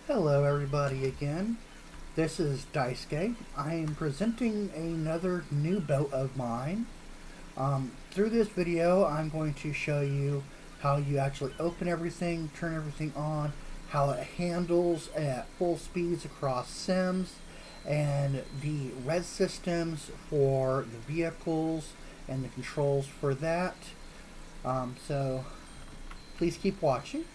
Hello everybody again. This is Daisuke. I am presenting another new boat of mine. Through this video I'm going to show you how you actually open everything, turn everything on, how it handles at full speeds across sims, and the red systems for the vehicles and the controls for that. So please keep watching.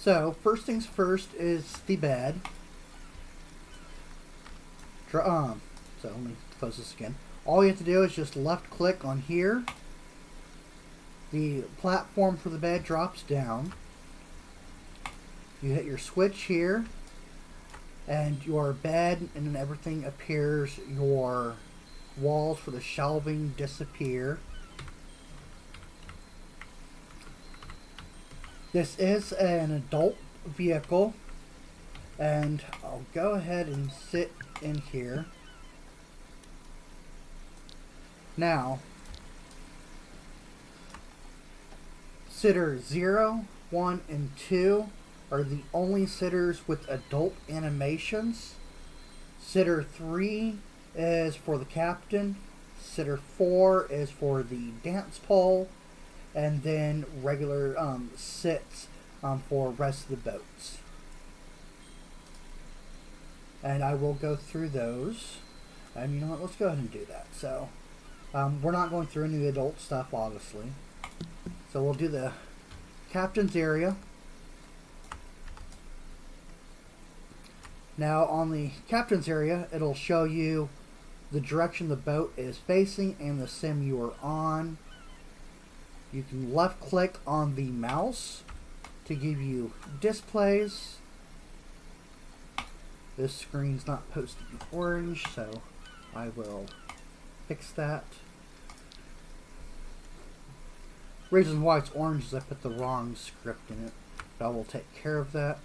So, first things first is the bed. So, let me close this again. All you have to do is just left click on here. The platform for the bed drops down. You hit your switch here, and your bed and everything appears. Your walls for the shelving disappear. This is an adult vehicle, and I'll go ahead and sit in here. Now, sitter 0, 1, and 2 are the only sitters with adult animations. Sitter 3 is for the captain. Sitter 4 is for the dance pole. And then regular sits for rest of the boats. And I will go through those. And you know what, let's go ahead and do that. So, we're not going through any of the adult stuff, obviously. So we'll do the captain's area. Now on the captain's area, it'll show you the direction the boat is facing and the sim you are on. You can left click on the mouse to give you displays. This screen's not supposed to be orange, so I will fix that. Reason why it's orange is I put the wrong script in it, but I will take care of that.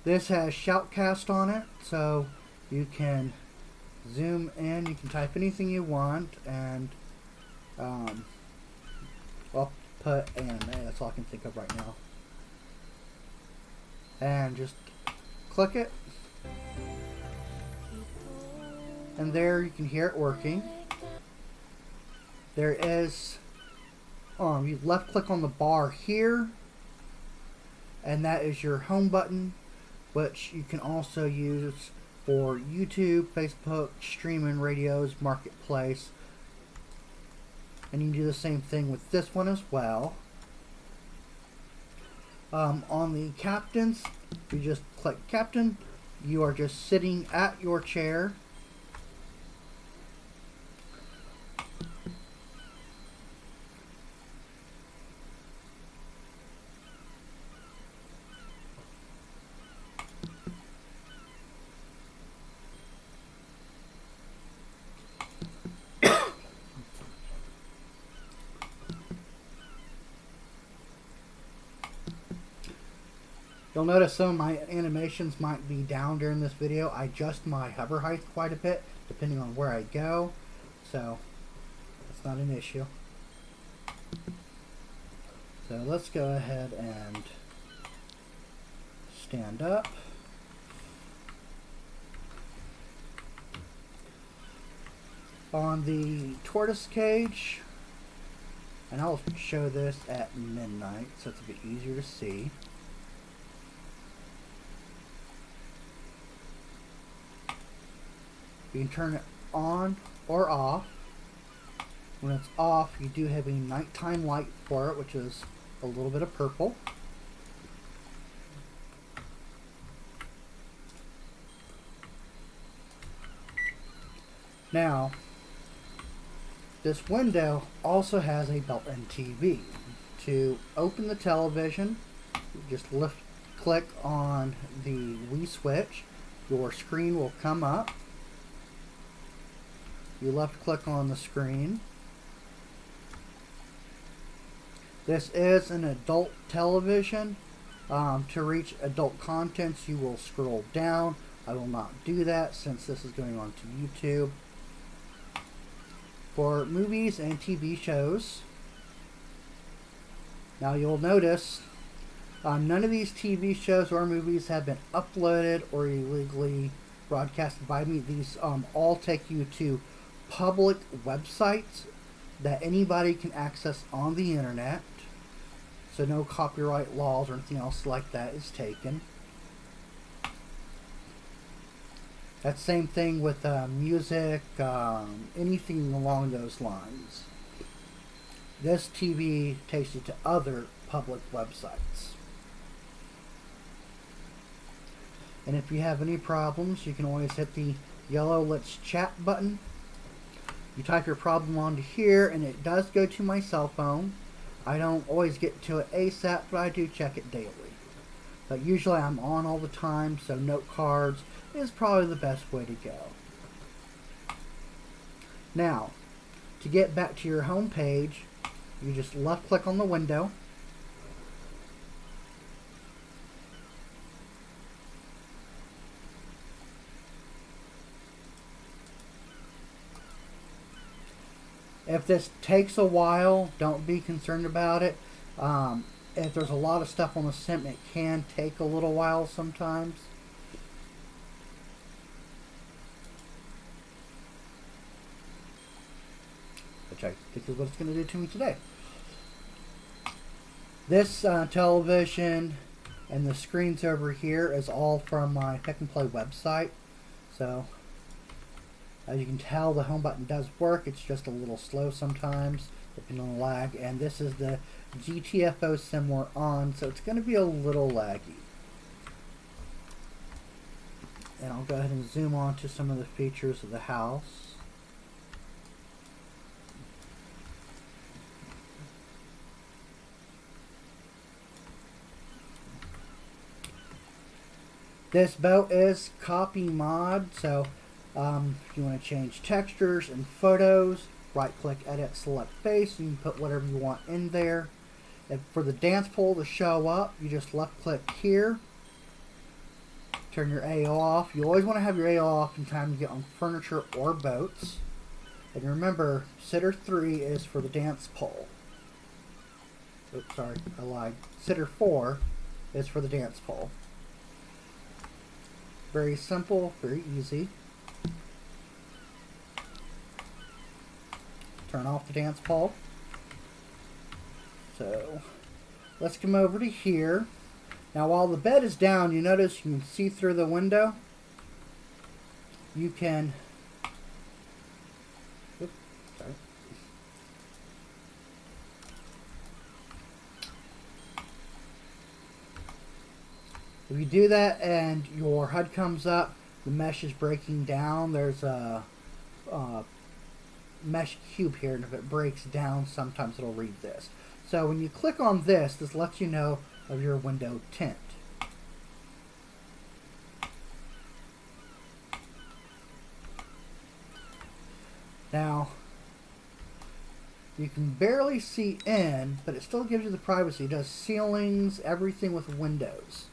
This has shoutcast on it, so you can zoom in, you can type anything you want, and I'll put anime, that's all I can think of right now. And just click it. And there you can hear it working. There is, you left click on the bar here, and that is your home button, which you can also use for YouTube, Facebook, streaming radios, marketplace. And you can do the same thing with this one as well. On the captains, you just click captain. You are just sitting at your chair. You'll notice some of my animations might be down during this video. I adjust my hover height quite a bit depending on where I go, so that's not an issue. So let's go ahead and stand up. On the tortoise cage, and I'll show this at midnight so it's a bit easier to see. You can turn it on or off. When it's off, you do have a nighttime light for it, which is a little bit of purple. Now, this window also has a built-in TV. To open the television, you just click on the Wii switch. Your screen will come up. You left click on the screen. This is an adult television. To reach adult contents, you will scroll down. I will not do that since this is going on to YouTube. For movies and TV shows, Now you'll notice none of these TV shows or movies have been uploaded or illegally broadcasted by me. These all take you to public websites that anybody can access on the internet. So no copyright laws or anything else like that is taken. That same thing with music, anything along those lines. This TV takes you to other public websites. And if you have any problems, you can always hit the yellow Let's Chat button. You type your problem onto here, and it does go to my cell phone. I don't always get to it ASAP, but I do check it daily. But usually I'm on all the time, so note cards is probably the best way to go. Now, to get back to your home page, you just left click on the window. If this takes a while, don't be concerned about it. If there's a lot of stuff on the sim, it can take a little while sometimes. Which I think is what it's going to do to me today. This television and the screens over here is all from my Pick and Play website. So, as you can tell, the home button does work. It's just a little slow sometimes, depending on the lag. And this is the GTFO sim we're on, so it's going to be a little laggy. And I'll go ahead and zoom on to some of the features of the house. This boat is copy mod, so if you want to change textures and photos, right click, edit, select face, and you can put whatever you want in there. And for the dance pole to show up, you just left click here, turn your AO off. You always want to have your AO off in time to get on furniture or boats. And remember, sitter 3 is for the dance pole. Oops, sorry, I lied. Sitter 4 is for the dance pole. Very simple, very easy. Turn off the dance pole. So, let's come over to here. Now while the bed is down, you notice you can see through the window. You can... Oops, sorry. If you do that and your HUD comes up, the mesh is breaking down. There's a mesh cube here, and if it breaks down, sometimes it'll read this. So when you click on this, this lets you know of your window tint. Now, you can barely see in, but it still gives you the privacy. It does ceilings, everything with windows.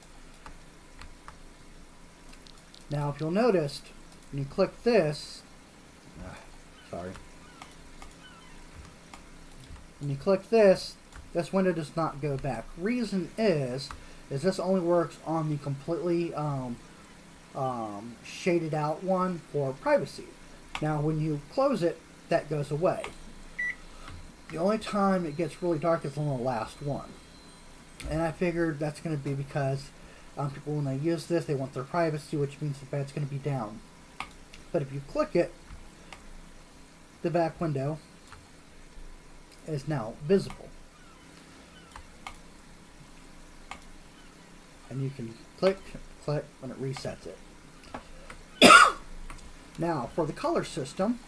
Now, if you'll notice, when you click this, sorry. When you click this window does not go back. Reason is this only works on the completely shaded out one for privacy. Now, when you close it, that goes away. The only time it gets really dark is on the last one. And I figured that's going to be because people, when they use this, they want their privacy, which means the bed's going to be down. But if you click it, the back window is now visible. And you can click, when it resets it. Now, for the color system,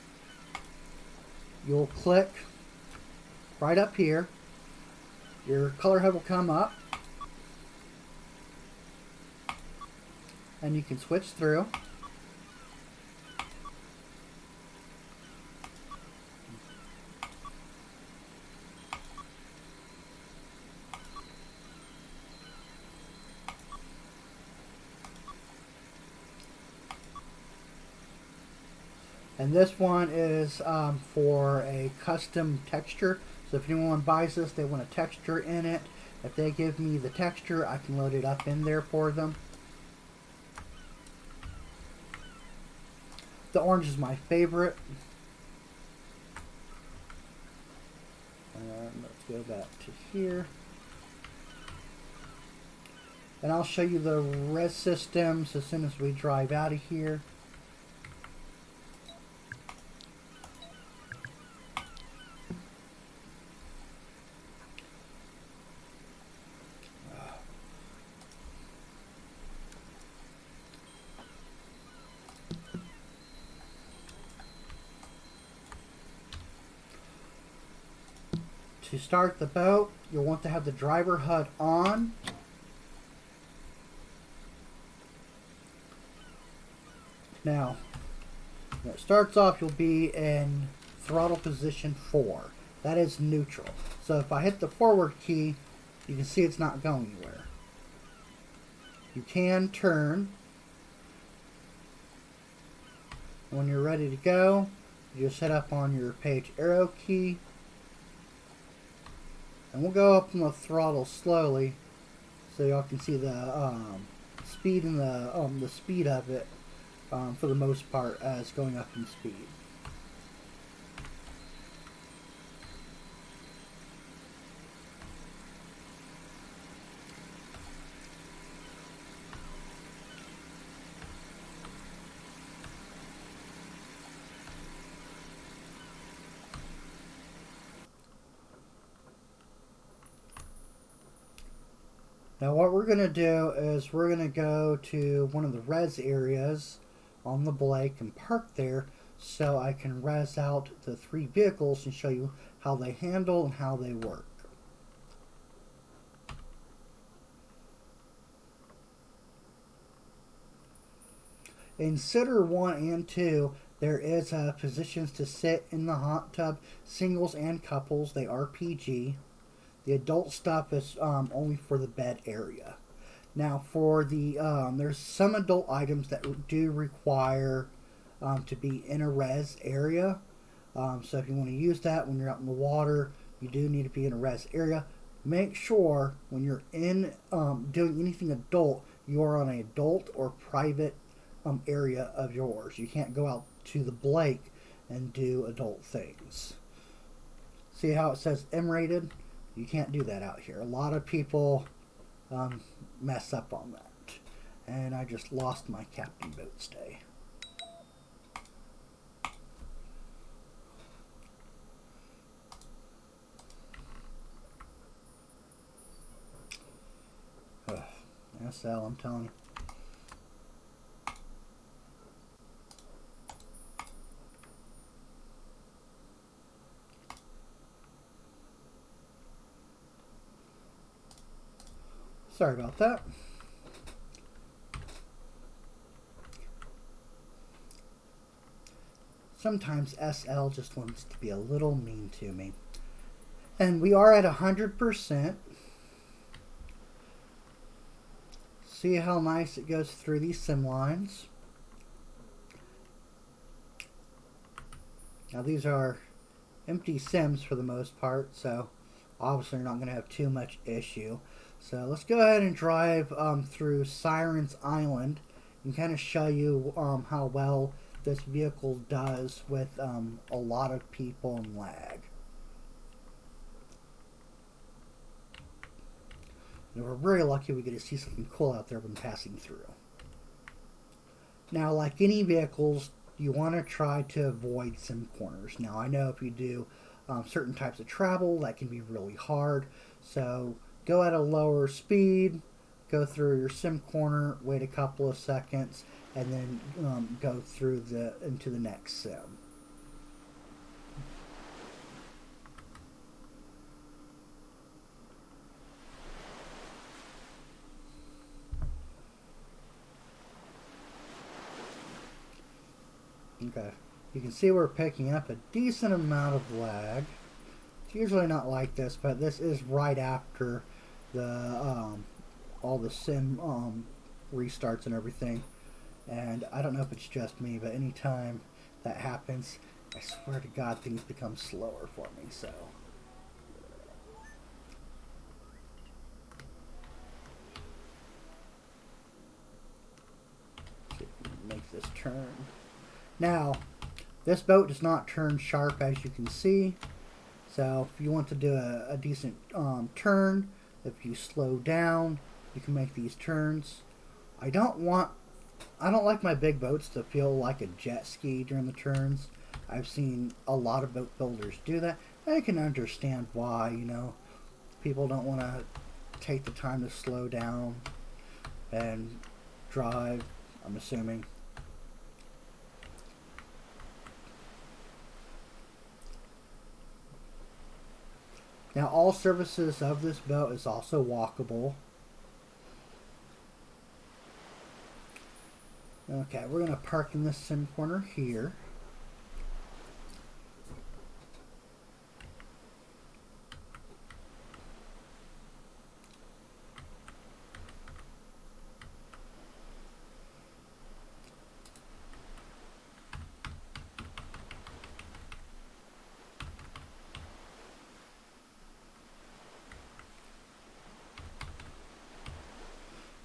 you'll click right up here. Your color HUD will come up. And you can switch through. And this one is for a custom texture. So if anyone buys this, they want a texture in it. If they give me the texture, I can load it up in there for them. The orange is my favorite. Let's go back to here. And I'll show you the res systems as soon as we drive out of here. To start the boat, you'll want to have the driver HUD on. Now, when it starts off, you'll be in throttle position 4. That is neutral. So if I hit the forward key, you can see it's not going anywhere. You can turn. When you're ready to go, you just hit up on your page arrow key. And we'll go up on the throttle slowly so y'all can see the speed and the speed of it for the most part as going up in speed. Now what we're going to do is we're going to go to one of the res areas on the Blake and park there so I can res out the 3 vehicles and show you how they handle and how they work. In Sitter 1 and 2, there is positions to sit in the hot tub, singles and couples. They are PG. The adult stuff is only for the bed area. Now, for the there's some adult items that do require to be in a res area. So if you want to use that when you're out in the water, you do need to be in a res area. Make sure when you're in doing anything adult, you are on an adult or private area of yours. You can't go out to the Blake and do adult things. See how it says M-rated? You can't do that out here. A lot of people mess up on that. And I just lost my captain boat stay. That's all I'm telling you. Sorry about that. Sometimes SL just wants to be a little mean to me. And we are at 100%. See how nice it goes through these sim lines. Now these are empty sims for the most part, so obviously you're not going to have too much issue. So let's go ahead and drive through Siren's Island and kind of show you how well this vehicle does with a lot of people and lag. And we're very lucky we get to see something cool out there when passing through. Now, like any vehicles, you want to try to avoid sim corners. Now, I know if you do certain types of travel, that can be really hard. So go at a lower speed, go through your sim corner, wait a couple of seconds, and then go through into the next sim. Okay, you can see we're picking up a decent amount of lag. It's usually not like this, but this is right after the all the sim restarts and everything. And I don't know if it's just me, but anytime that happens, I swear to God, things become slower for me. So Now, this boat does not turn sharp, as you can see. So if you want to do a decent turn, if you slow down, you can make these turns. I don't like my big boats to feel like a jet ski during the turns. I've seen a lot of boat builders do that. I can understand why, you know. People don't want to take the time to slow down and drive, I'm assuming. Now, all surfaces of this boat is also walkable. Okay, we're going to park in this sim corner here.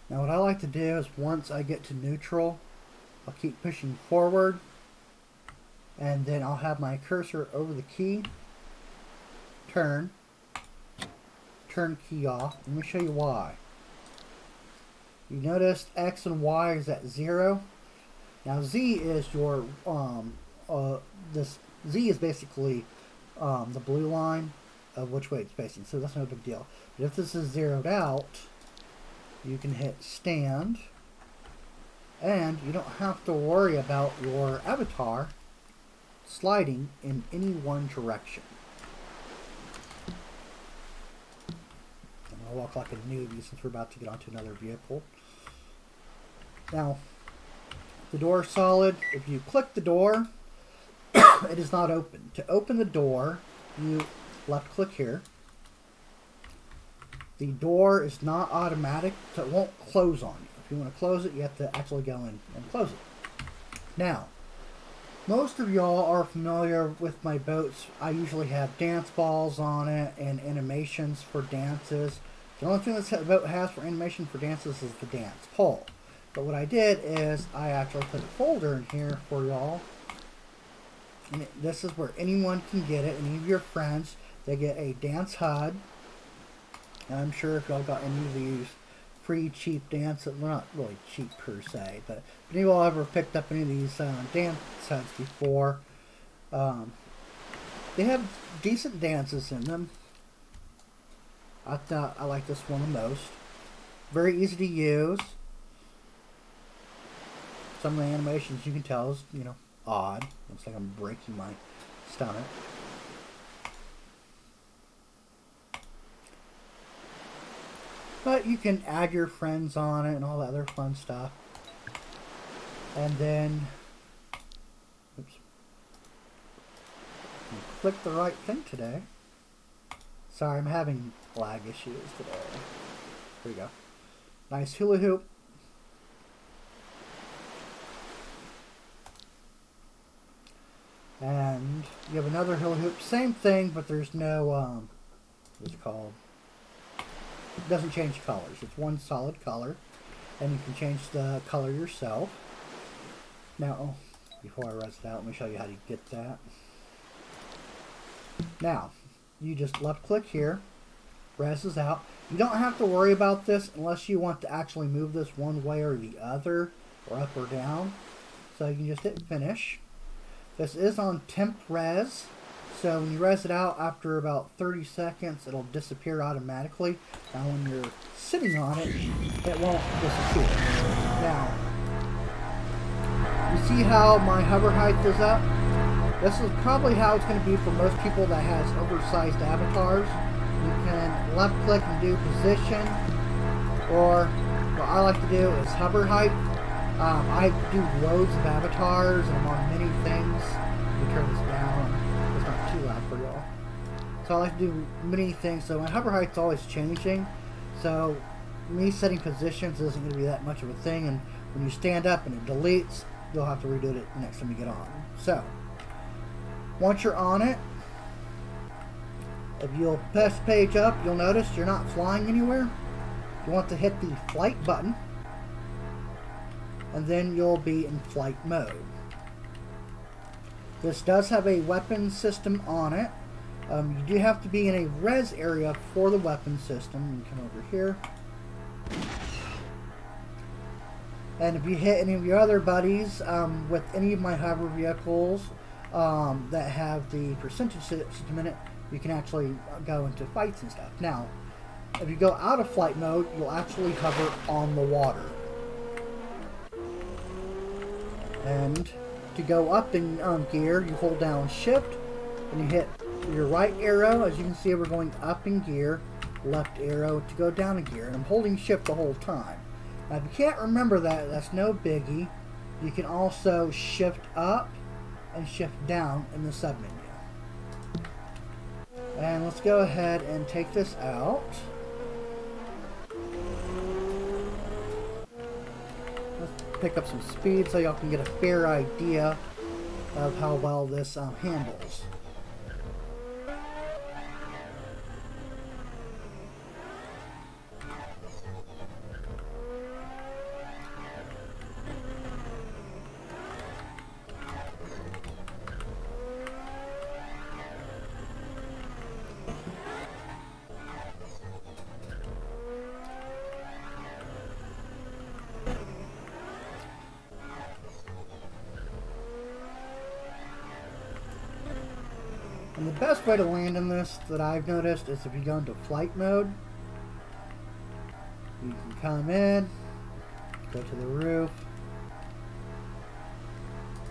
Now what I like to do is once I get to neutral, I'll keep pushing forward, and then I'll have my cursor over the key, turn key off. Let me show you why. You notice X and Y is at 0. Now Z is your this Z is basically the blue line of which way it's facing, so that's no big deal. But if this is zeroed out, you can hit stand, and you don't have to worry about your avatar sliding in any one direction. I'm going to walk like a newbie since we're about to get onto another vehicle. Now, the door is solid. If you click the door, it is not open. To open the door, you left click here. The door is not automatic, so it won't close on you. If you want to close it, you have to actually go in and close it. Now, most of y'all are familiar with my boats. I usually have dance balls on it and animations for dances. The only thing this boat has for animation for dances is the dance pole. But what I did is I actually put a folder in here for y'all. And this is where anyone can get it. Any of your friends, they get a dance HUD. And I'm sure if y'all got any of these free cheap dances, well, not really cheap per se, but if any of y'all ever picked up any of these dance HUDs before, they have decent dances in them. I thought I like this one the most. Very easy to use. Some of the animations you can tell is, you know, odd. Looks like I'm breaking my stomach. But you can add your friends on it and all that other fun stuff. And then, oops, click the right thing today. Sorry, I'm having lag issues today. There we go. Nice hula hoop. And you have another hula hoop. Same thing, but there's no, what's it called? It doesn't change colors. It's one solid color, and you can change the color yourself. Now, before I res it out, let me show you how to get that. Now, you just left click here, reses out. You don't have to worry about this unless you want to actually move this one way or the other, or up or down. So you can just hit finish. This is on temp res. So when you res it out, after about 30 seconds, it'll disappear automatically. Now when you're sitting on it, it won't disappear. Now, you see how my hover height is up? This is probably how it's going to be for most people that has oversized avatars. You can left click and do position, or what I like to do is hover height. I do loads of avatars, and I'm on many things. Let me turn this down. Too loud for y'all. So I like to do many things. So my hover height's always changing. So me setting positions isn't going to be that much of a thing. And when you stand up and it deletes, you'll have to redo it next time you get on. So once you're on it, if you'll press page up, you'll notice you're not flying anywhere. You want to hit the flight button, and then you'll be in flight mode. This does have a weapon system on it. You do have to be in a res area for the weapon system. You come over here. And if you hit any of your other buddies with any of my hover vehicles that have the percentage system in it, you can actually go into fights and stuff. Now, if you go out of flight mode, you'll actually hover on the water. And to go up in gear, you hold down shift and you hit your right arrow. As you can see, we're going up in gear, left arrow to go down in gear. And I'm holding shift the whole time. Now, if you can't remember that, that's no biggie. You can also shift up and shift down in the submenu. And let's go ahead and take this out. Let's pick up some speed so y'all can get a fair idea of how well this handles. And the best way to land in this that I've noticed is if you go into flight mode, you can come in, go to the roof,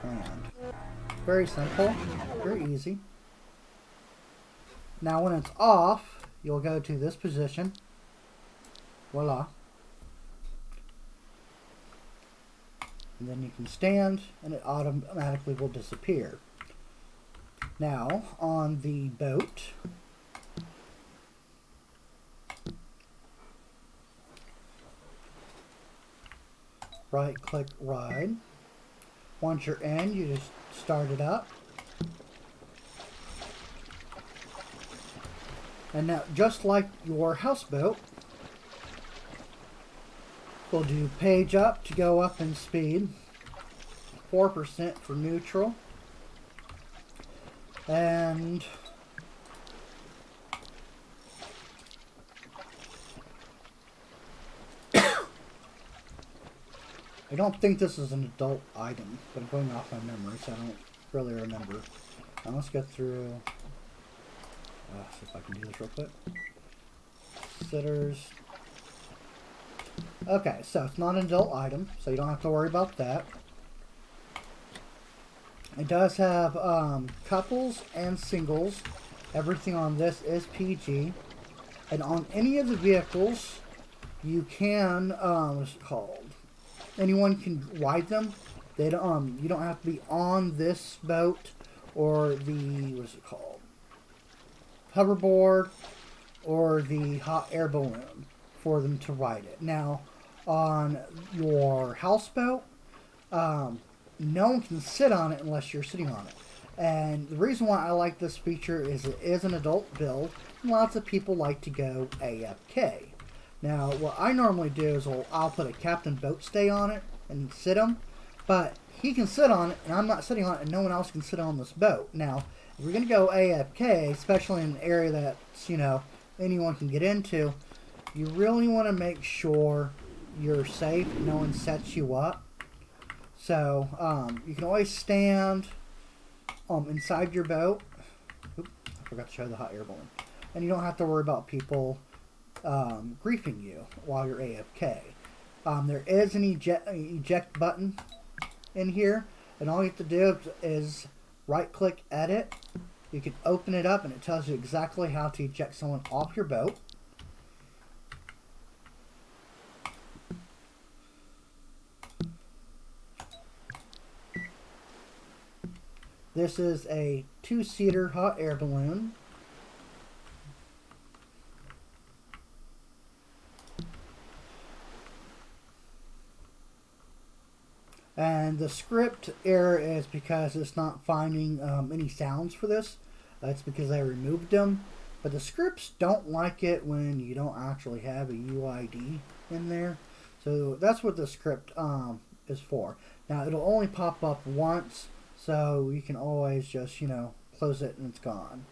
land. Very simple, very easy. Now when it's off, you'll go to this position, voila. And then you can stand and it automatically will disappear. Now, on the boat, right click ride. Once you're in, you just start it up. And now, just like your houseboat, we'll do page up to go up in speed, 4% for neutral. And I don't think this is an adult item, but I'm going off my memory, so I don't really remember. Now let's go through. See if I can do this real quick. Sitters. Okay, so it's not an adult item, so you don't have to worry about that. It does have couples and singles. Everything on this is PG. And on any of the vehicles, you can, what's it called? Anyone can ride them. They don't, you don't have to be on this boat or the, what's it called? Hoverboard or the hot air balloon for them to ride it. Now, on your houseboat, no one can sit on it unless you're sitting on it. And the reason why I like this feature is it is an adult build, and lots of people like to go AFK. Now, what I normally do is I'll put a captain boat stay on it and sit him, but he can sit on it, and I'm not sitting on it, and no one else can sit on this boat. Now, if we're going to go AFK, especially in an area that's, you know, anyone can get into, you really want to make sure you're safe, no one sets you up. So, you can always stand inside your boat. Oops, I forgot to show the hot air balloon. And you don't have to worry about people griefing you while you're AFK. There is an eject button in here. And all you have to do is right-click Edit. You can open it up and it tells you exactly how to eject someone off your boat. This is a 2-seater hot air balloon. And the script error is because it's not finding any sounds for this. It's because I removed them. But the scripts don't like it when you don't actually have a UID in there. So that's what the script is for. Now it'll only pop up once. so you can always just, you know, close it and it's gone.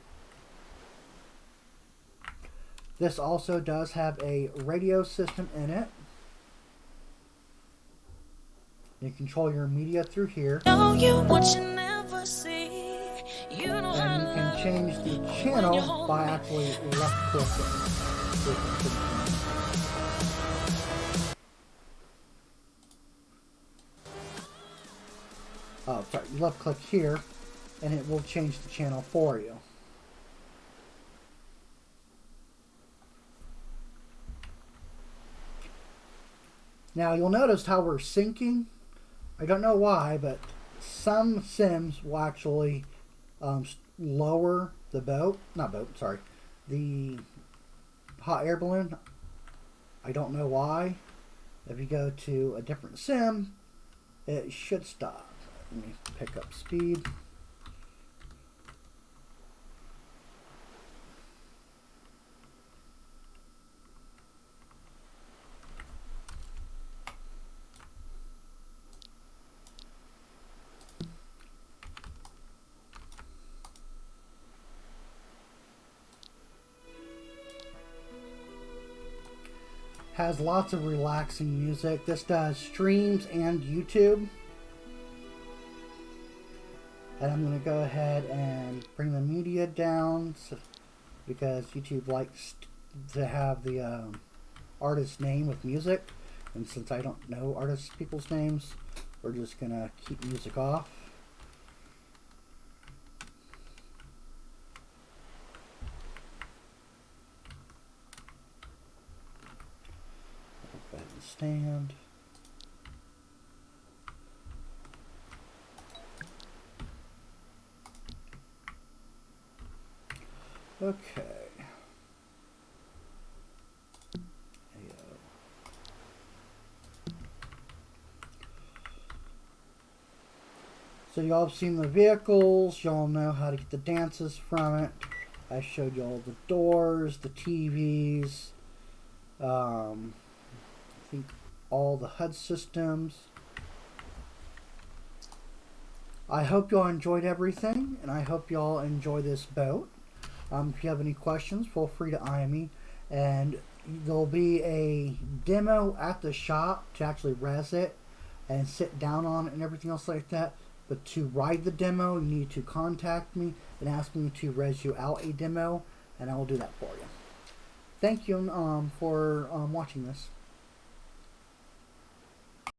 This also does have a radio system in it. You control your media through here. And you can change the channel by actually left clicking. Oh, sorry, left click here and it will change the channel for you. Now you'll notice how we're syncing. I don't know why, but some sims will actually lower the the hot air balloon. I don't know why. If you go to a different sim, it should stop. Let me pick up speed. Has lots of relaxing music. This does streams and YouTube. And I'm going to go ahead and bring the media down because YouTube likes to have the artist's name with music. And since I don't know people's names, we're just going to keep music off. Go ahead and stand. Okay. So y'all have seen the vehicles, y'all know how to get the dances from it. I showed y'all the doors, the TVs, I think all the HUD systems. I hope y'all enjoyed everything, and I hope y'all enjoy this boat. If you have any questions, feel free to IM me, and there'll be a demo at the shop to actually res it and sit down on it and everything else like that. But to ride the demo, you need to contact me and ask me to res you out a demo, and I will do that for you. Thank you for watching this.